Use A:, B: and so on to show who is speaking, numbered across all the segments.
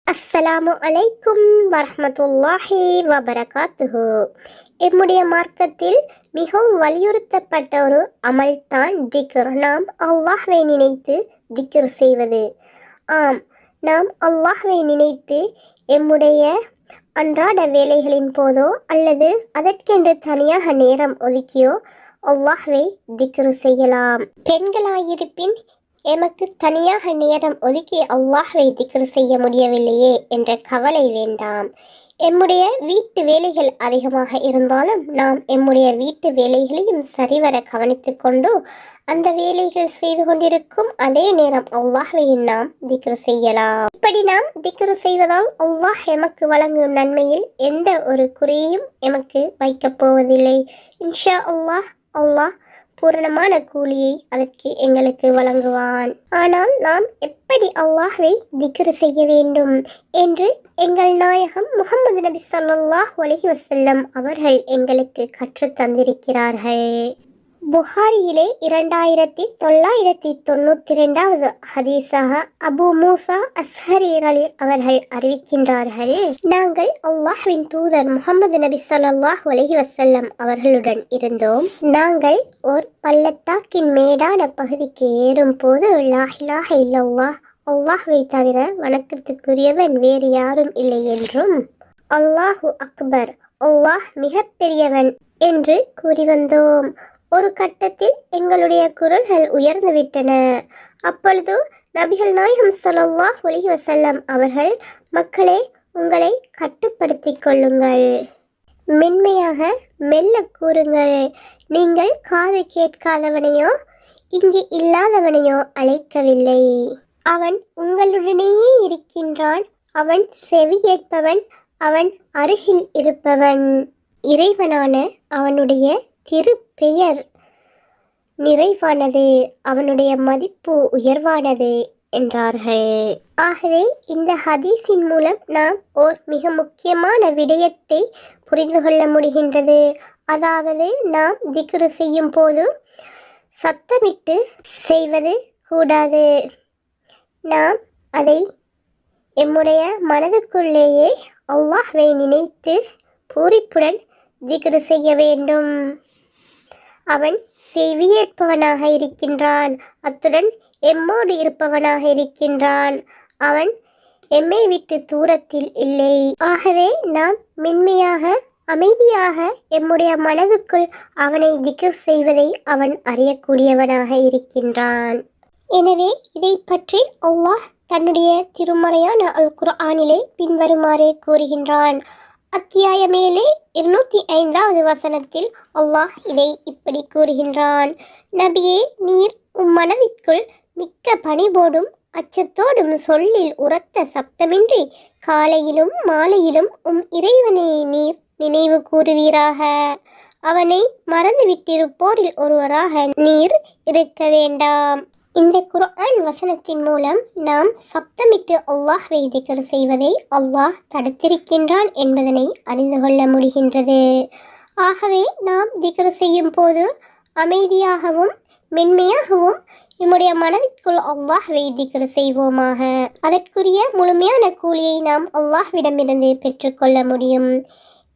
A: அஸ்ஸலாமு அலைக்கும் வரஹ்மத்துல்லாஹி வபரகாத்துஹு. எம்முடைய மார்க்கத்தில் மிகவும் வலியுறுத்தப்பட்ட ஒரு அமல்தான் திக்ர். நாம் அல்லாஹ்வை நினைத்து திக்ர் செய்வது. ஆம், நாம் அல்லாஹ்வை நினைத்து எம்முடைய அன்றாட வேலைகளின் போதோ அல்லது அதற்கென்று தனியாக நேரம் ஒதுக்கியோ அல்லாஹ்வை திக்ர் செய்யலாம். பெண்களாயிருப்பின் எமக்கு தனியாக நேரம் ஒதுக்கி அல்லாஹ்வை திக்ர் செய்ய முடியவில்லையே என்ற கவலை வேண்டாம். எம்முடைய வீட்டு வேலைகள் அதிகமாக இருந்தாலும் நாம் எம்முடைய வீட்டு வேலைகளையும் சரிவர கவனித்து கொண்டு அந்த வேலைகள் செய்து கொண்டிருக்கும் அதே நேரம் அல்லாஹ்வை நாம் திக்ர் செய்யலாம். இப்படி நாம் திக்ர் செய்வதால் அல்லாஹ் எமக்கு வழங்கும் நன்மையில் எந்த ஒரு குறையும் எமக்கு வைக்கப் போவதில்லை. இன்ஷா அல்லாஹ் அல்லாஹ் பூரணமான கூலியை அதற்கு எங்களுக்கு வழங்குவான். ஆனால் நாம் எப்படி அல்லாஹ்வை திக்ர் செய்ய வேண்டும் என்று எங்கள் நாயகம் முஹம்மது நபி ஸல்லல்லாஹு அலைஹி வஸல்லம் அவர்கள் எங்களுக்கு கற்றுத் தந்திருக்கிறார்கள். புகாரியிலே 2992வது ஹதீஸாக அபு மூசா அஸ்ஹரி அவர்கள் அறிவிக்கின்றார்கள், நாங்கள் அல்லாஹ்வின் தூதர் முஹம்மது நபி ஸல்லல்லாஹு அலைஹி வஸல்லம் அவர்களுடன் இருந்தோம். நாங்கள் ஒரு பள்ளத்தாக்கின் மேடான பகுதிக்கு ஏறும் போது லா இலாஹ இல்லல்லாஹ், அல்லாஹ்வை தவிர வணக்கத்துக்குரியவன் வேறு யாரும் இல்லை என்றும், அல்லாஹு அக்பர், அல்லாஹ் மிக பெரியவன் என்று கூறி வந்தோம். ஒரு கட்டத்தில் எங்களுடைய குரல்கள் உயர்ந்துவிட்டன. அப்பொழுது நபிகள் நாயகம் ஸல்லல்லாஹு அலைஹி வஸல்லம் அவர்கள், மக்களே, உங்களை கட்டுப்படுத்திக் கொள்ளுங்கள், மென்மையாக மெல்ல கூறுங்கள், நீங்கள் காது கேட்காதவனையோ இங்கு இல்லாதவனையோ அழைக்கவில்லை, அவன் உங்களுடனேயே இருக்கின்றான், அவன் செவி கேட்பவன், அவன் அருகில் இருப்பவன், இறைவனான அவனுடைய திருப்பெயர் நிறைவானது, அவனுடைய மதிப்பு உயர்வானது என்றார்கள். ஆகவே இந்த ஹதீஸின் மூலம் நாம் ஓர் மிக முக்கியமான விடயத்தை புரிந்து கொள்ள முடிகின்றது. அதாவது, நாம் திக்ர் செய்யும் போது சத்தமிட்டு செய்வது கூடாது. நாம் அதை எம்முடைய மனதுக்குள்ளேயே அல்லாஹ்வை நினைத்து பூரிப்புடன் திக்ர் செய்ய வேண்டும். அவன் செவியேற்பவனாக இருக்கின்றான், அத்துடன் எம்மோடு இருப்பவனாக இருக்கின்றான், அவன் எம்மை விட்டு தூரத்தில் இல்லை. ஆகவே நாம் மென்மையாக அமைதியாக எம்முடைய மனதுக்குள் அவனை திக்ர் செய்வதை அவன் அறியக்கூடியவனாக இருக்கின்றான். எனவே இதை பற்றி அல்லாஹ் தன்னுடைய திருமறையான அல் குர்ஆனிலே பின்வருமாறு கூறுகின்றான். அத்தியாயமேலே 205வது வசனத்தில் அல்லாஹ் இதை இப்படி கூறுகின்றான். நபியே, நீர் மனதிற்குள் மிக்க பணிபோடும் அச்சத்தோடும் சொல்லில் உரத்த சப்தமின்றி காலையிலும் மாலையிலும் இறைவனை நீர் நினைவு கூறுவீராக. அவனை மறந்துவிட்டிருப்போரில் ஒருவராக நீர் இருக்க வேண்டாம். இந்த குர்ஆன் வசனத்தின் மூலம் நாம் சப்தமிட்டு அல்லாஹ்வை திக்ர் செய்வதை அல்லாஹ் தடுத்திருக்கின்றான் என்பதனை அறிந்து கொள்ள முடிகின்றது. ஆகவே நாம் திக்ர் செய்யும் போது அமைதியாகவும் மென்மையாகவும் நம்முடைய மனதிற்குள் அல்லாஹ்வை திக்ர் செய்வோமாக. அதற்குரிய முழுமையான கூலியை நாம் அல்லாஹ்விடமிருந்து பெற்றுக்கொள்ள முடியும்.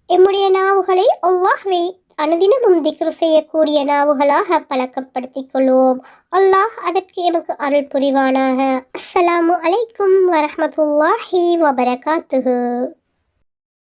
A: எம்முடைய நாவுகளை அல்லாஹ்வை அனுதினமும் திக்ர் செய்யக்கூடிய நாவுகளாக பழக்கப்படுத்திக் கொள்வோம். அல்லாஹ் அதற்கு எனக்கு அருள் புரிவானாக. அஸ்ஸலாமு அலைக்கும் வரஹ்மத்துல்லாஹி வபரகாத்துஹு.